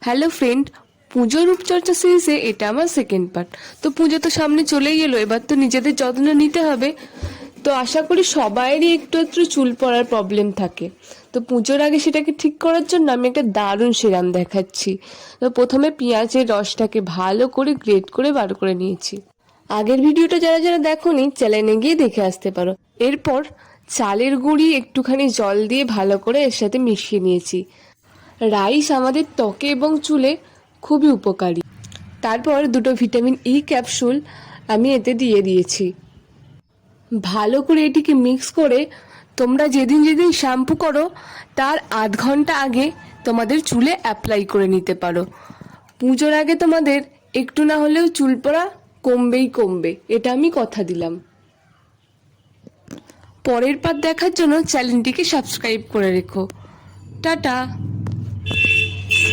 Hello friend, পুজোর রূপচর্চা সিরিজে এটা আমার সেকেন্ড পার্ট। তো পুজো তো সামনে চলেই এলো, এবার তো নিজেদের যত্ন নিতে হবে। তো আশা করি সবাইরই একটু একটু চুল পড়ার প্রবলেম থাকে। তো পুজোর আগে সেটাকে ঠিক করার জন্য আমি একটা দারুণ সিরাম দেখাচ্ছি। তো প্রথমে পেঁয়াজের রসটাকে ভালো করে গ্রেট করে বার করে নিয়েছি। আগের ভিডিওটা যারা যারা দেখোনি চ্যানেলে গিয়ে দেখে আসতে পারো। এরপর চালের গুঁড়ি একটুখানি জল দিয়ে ভালো করে এর সাথে মিশিয়ে নিয়েছি। রাইস আমাদের ত্বকে এবং চুলে খুবই উপকারী। তারপর দুটো ভিটামিন ই ক্যাপসুল আমি এতে দিয়ে দিয়েছি। ভালো করে এটিকে মিক্স করে তোমরা যেদিন যেদিন শ্যাম্পু করো তার আধ ঘন্টা আগে তোমাদের চুলে অ্যাপ্লাই করে নিতে পারো। পুজোর আগে তোমাদের একটু না হলেও চুল পড়া কমবেই কমবে, এটা আমি কথা দিলাম। পরের পার্ট দেখার জন্য চ্যানেলটিকে সাবস্ক্রাইব করে রেখো। টাটা।